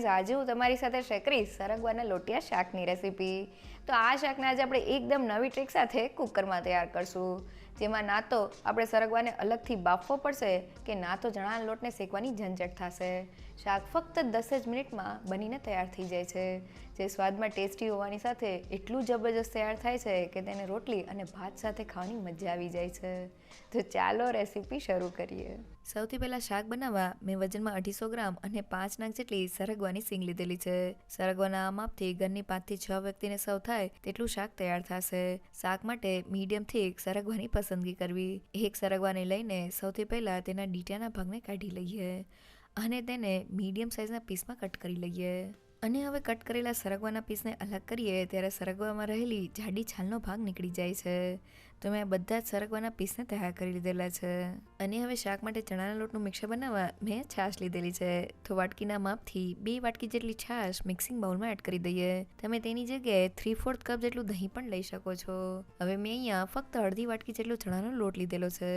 Friends, આજે હું તમારી સાથે શેર કરીશ સરગવાના લોટિયા શાકની રેસીપી. તો આ શાકને આજે આપણે એકદમ નવી ટ્રીક સાથે કુકરમાં તૈયાર કરશું, જેમાં ના તો આપણે સરગવાને અલગથી બાફવો પડશે કે ના તો ચણાના લોટને શેકવાની ઝંઝટ થશે. શાક ફક્ત 10 જ મિનિટમાં બનીને તૈયાર થઈ જાય છે, જે સ્વાદમાં ટેસ્ટી હોવાની સાથે એટલું જબરજસ્ત તૈયાર થાય છે કે તેને રોટલી અને ભાત સાથે ખાવાની મજા આવી જાય છે. તો ચાલો રેસીપી શરૂ કરીએ. સૌથી પહેલાં શાક બનાવવા મેં વજનમાં 250 ગ્રામ અને 5 નંગ જેટલી સરગવાની સિંગ લીધેલી છે. સરગવાના આ માપથી ઘરની 5 થી 6 વ્યક્તિને સર્વ થાય તેટલું શાક તૈયાર થશે. શાક માટે મીડિયમ થીક સરગવાની પસંદગી કરવી. એક સરગવાને લઈને સૌથી પહેલાં તેના ડીટીયાના ભાગને કાઢી લઈએ અને તેને મીડિયમ સાઇઝના પીસમાં કટ કરી લઈએ. અને હવે કટ કરેલા સરગવાના પીસને અલગ કરીએ ત્યારે સરગવામાં રહેલી જાડી છાલનો ભાગ નીકળી જાય છે. તો મેં બધા જ સરગવાના પીસને તૈયાર કરી લીધેલા છે. અને હવે શાક માટે ચણાના લોટનું મિક્સર બનાવવા મેં છાશ લીધેલી છે. તો વાટકીના માપથી 2 વાટકી જેટલી છાશ મિક્સિંગ બાઉલમાં એડ કરી દઈએ. તમે તેની જગ્યાએ 3/4 કપ જેટલું દહીં પણ લઈ શકો છો. હવે મેં અહીંયા ફક્ત અડધી વાટકી જેટલો ચણાનો લોટ લીધેલો છે.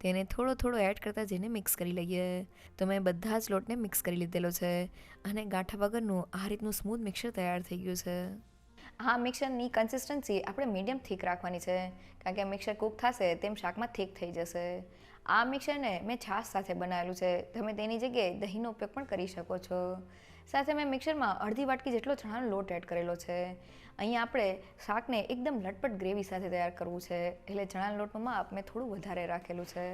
તેને થોડો એડ કરતાં જઈને મિક્સ કરી લઈએ. તો મેં બધા જ લોટને મિક્સ કરી લીધેલો છે અને ગાંઠા વગરનું આ રીતનું સ્મૂથ મિક્સર તૈયાર થઈ ગયું છે. આ મિક્સરની કન્સિસ્ટન્સી આપણે મીડિયમ થીક રાખવાની છે, કારણ કે મિક્સર કૂક થશે તેમ શાકમાં થીક થઈ જશે. આ મિક્સરને મેં છાશ સાથે બનાવેલું છે. તમે તેની જગ્યાએ દહીંનો ઉપયોગ પણ કરી શકો છો. સાથે મેં મિક્સરમાં અડધી વાટકી જેટલો ચણાનો લોટ એડ કરેલો છે. અહીંયા આપણે શાકને એકદમ લટપટ ગ્રેવી સાથે તૈયાર કરવું છે, એટલે ચણાના લોટનું માપ મેં થોડું વધારે રાખેલું છે.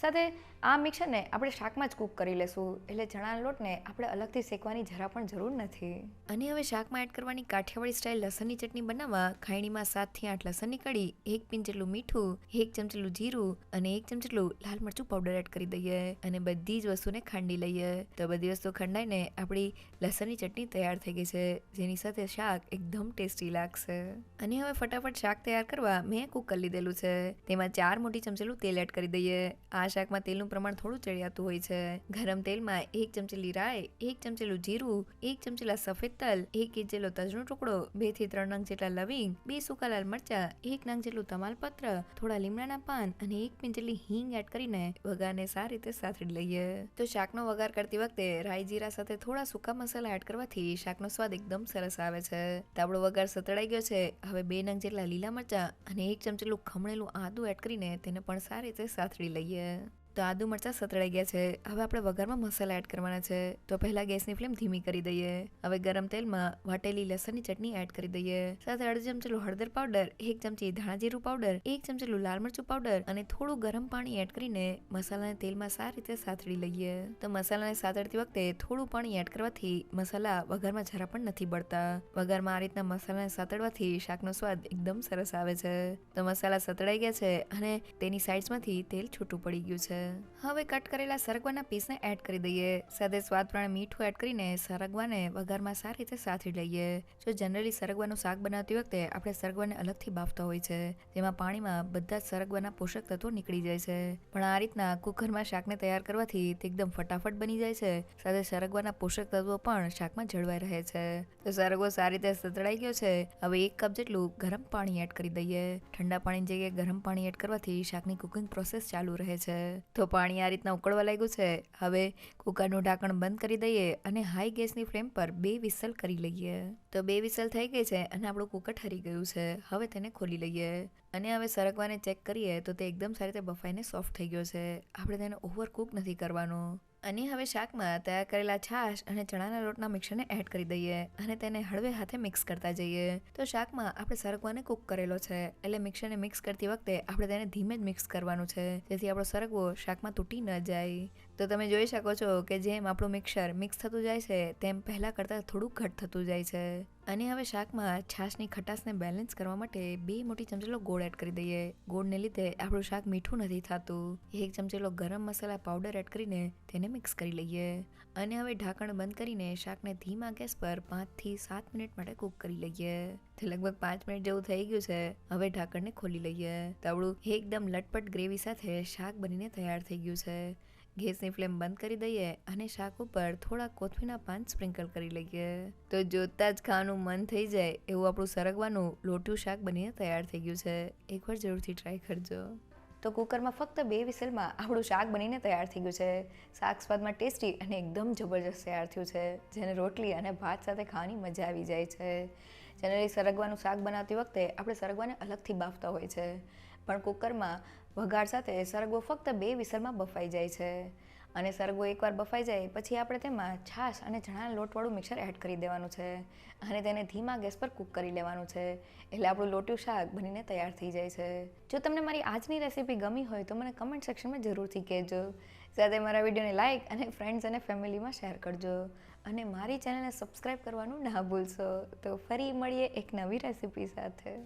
સાથે આ મિક્સરને આપણે શાકમાં જ કૂક કરી લેશું, એટલે ચણાના લોટને આપણે અલગથી શેકવાની જરા પણ જરૂર નથી. અને હવે શાકમાં એડ કરવાની કાઠિયાવાડી સ્ટાઇલ લસણની ચટણી બનાવવા ખાયણીમાં 7 થી 8 લસણની કળી, 1 પિંચ જેટલું મીઠું, 1 ચમચી જેટલું જીરું અને 1 ચમચી જેટલું લાલ મરચું પાવડર એડ કરી દઈએ અને બધી જ વસ્તુને ખાંડી લઈએ. તો બધી વસ્તુ ખંડાઈને આપણી લસણની ચટણી તૈયાર થઈ ગઈ છે, જેની સાથે શાક એકદમ ટેસ્ટી લાગશે. અને હવે ફટાફટ શાક તૈયાર કરવા મેં કુકર લીધેલું છે. તેમાં 4 મોટી ચમચી જેટલું તેલ એડ કરી દઈએ. આ શાકમાં તેલનું પ્રમાણ થોડું ચડિયાતું હોય છે. ગરમ તેલમાં 1 ચમચી રાઈ, 1 ચમચી જીરું, 1 ચમચી સફેદ તલ, 1 ઇંચ જેટલો તજનો ટુકડો, 2 થી 3 નંગ જેટલા લવિંગ, 2 સૂકા લાલ મરચા, 1 નંગ જેટલું તમાલપત્ર, થોડા લીમડાના પાન અને 1 પિંચ જેટલી હિંગ એડ કરીને વઘારને સારી રીતે સાતળી લઈએ. તો શાકનો વઘાર કરતી વખતે રાઈ જીરા સાથે થોડા સૂકા મસાલા એડ કરવાથી શાકનો સ્વાદ એકદમ સરસ આવે છે. તો આપણો વઘાર સતળાઈ ગયો છે. હવે 2 નંગ જેટલા લીલા મરચા અને 1 ચમચી જેટલું ખમણેલું આદું એડ કરીને તેને પણ સારી રીતે સાતળી લઈએ. તો આદુ મરચાં સતળાઈ ગયા છે. હવે આપણે વઘારમાં મસાલા એડ કરવાના છે. તો પહેલા ગેસની ફ્લેમ ધીમી કરી દઈએ. હવે ગરમ તેલમાં વાટેલી લસણની ચટણી એડ કરી દઈએ. સાથે અડધી ચમચી હળદર પાવડર, 1 ચમચી ધાણા જીરું પાવડર, 1 ચમચી લાલ મરચું પાવડર અને થોડું ગરમ પાણી એડ કરીને મસાલાને તેલમાં સારી રીતે સાતળી લઈએ. તો મસાલાને સાતળતી વખતે થોડું પાણી એડ કરવાથી મસાલા વઘારમાં જરા પણ નથી બળતા. વઘારમાં આ રીતના મસાલાને સાતળવાથી શાકનો સ્વાદ એકદમ સરસ આવે છે. તો મસાલા સતળાઈ ગયા છે અને તેની સાઇડ્સમાંથી તેલ છૂટું પડી ગયું છે. હવે કટ કરેલા સરગવાના પીસને એડ કરી દઈએ. સાથે સ્વાદ પ્રમાણે મીઠું એડ કરીને સરગવાને વઘારમાં સારી રીતે સાતળી લઈએ. જો જનરલી સરગવાનું શાક બનાવતી વખતે આપણે સરગવાને અલગથી બાફતા હોય છે, તેમાં પાણીમાં બધા જ સરગવાના પોષક તત્વો નીકળી જાય છે. પણ આ રીતના કુકરમાં શાકને તૈયાર કરવાથી તે એકદમ ફટાફટ બની જાય છે. સાથે સરગવાના પોષક તત્વો પણ શાકમાં જળવાઈ રહે છે. તો સરગવો સારી રીતે સતળાઈ ગયો છે. હવે 1 કપ જેટલું ગરમ પાણી એડ કરી દઈએ. ઠંડા પાણીની જગ્યાએ ગરમ પાણી એડ કરવાથી શાકની કુકિંગ પ્રોસેસ ચાલુ રહે છે. તો પાણી આ રીતના ઉકળવા લાગ્યું છે. હવે કુકરનું ઢાંકણ બંધ કરી દઈએ અને હાઈ ગેસની ફ્લેમ પર 2 વિસલ કરી લઈએ. તો 2 વિસલ થઈ ગઈ છે અને આપણું કુકર ઠરી ગયું છે. હવે તેને ખોલી લઈએ અને હવે સરગવાને ચેક કરીએ તો તે એકદમ સારી રીતે બફાઈને સોફ્ટ થઈ ગયો છે. આપણે તેને ઓવર કુક નથી કરવાનું. અને હવે શાકમાં તૈયાર કરેલા છાશ અને ચણાના લોટના મિક્સરને એડ કરી દઈએ અને તેને હળવે હાથે મિક્સ કરતા જઈએ. તો શાકમાં આપણે સરગવાને કૂક કરેલો છે, એટલે મિક્સરને મિક્સ કરતી વખતે આપણે તેને ધીમે જ મિક્સ કરવાનું છે, જેથી આપણો સરગવો શાકમાં તૂટી ન જાય. તો તમે જોઈ શકો છો કે જેમ આપણું મિક્સર મિક્સ થતું જાય છે તેમ પહેલાં કરતાં થોડું ઘટ થતું જાય છે. અને હવે શાકમાં છાશની ખટાશને બેલેન્સ કરવા માટે 2 મોટી ચમચી ગોળ એડ કરી દઈએ. ગોળને લીધે આપણું શાક મીઠું નથી થતું. 1 ચમચી ગરમ મસાલા પાવડર એડ કરીને તેને મિક્સ કરી લઈએ અને હવે ઢાંકણ બંધ કરીને શાકને ધીમા ગેસ પર 5 થી 7 મિનિટ માટે કૂક કરી લઈએ. તે લગભગ 5 મિનિટ જેવું થઈ ગયું છે. હવે ઢાંકણને ખોલી લઈએ. તો આપણું એકદમ લટપટ ગ્રેવી સાથે શાક બનીને તૈયાર થઈ ગયું છે. ગેસની ફ્લેમ બંધ કરી દઈએ અને શાક ઉપર થોડા કોથમીરના પાન સ્પ્રિંકલ કરી લઈએ. તો જોતાં જ ખાવાનું મન થઈ જાય એવું આપણું સરગવાનું લોટિયું શાક બનીને તૈયાર થઈ ગયું છે. એકવાર જરૂરથી ટ્રાય કરજો. તો કુકરમાં ફક્ત 2 વિસલમાં આપણું શાક બનીને તૈયાર થઈ ગયું છે. શાક સ્વાદમાં ટેસ્ટી અને એકદમ જબરજસ્ત તૈયાર થયું છે, જેને રોટલી અને ભાત સાથે ખાવાની મજા આવી જાય છે. જનરલી સરગવાનું શાક બનાવતી વખતે આપણે સરગવાને અલગથી બાફતા હોય છે, પણ કુકરમાં વઘાર સાથે સરગવો ફક્ત 2 વિસલમાં બફાઈ જાય છે. અને સરગવો એકવાર બફાઈ જાય પછી આપણે તેમાં છાશ અને ચણાના લોટવાળું મિક્સર એડ કરી દેવાનું છે અને તેને ધીમા ગેસ પર કૂક કરી લેવાનું છે, એટલે આપણું લોટિયું શાક બનીને તૈયાર થઈ જાય છે. જો તમને મારી આજની રેસીપી ગમી હોય તો મને કમેન્ટ સેક્શનમાં જરૂરથી કહેજો. સાથે મારા વિડીયોને લાઇક અને ફ્રેન્ડ્સ અને ફેમિલીમાં શેર કરજો અને મારી ચેનલને સબસ્ક્રાઈબ કરવાનું ના ભૂલશો. તો ફરી મળીએ એક નવી રેસીપી સાથે.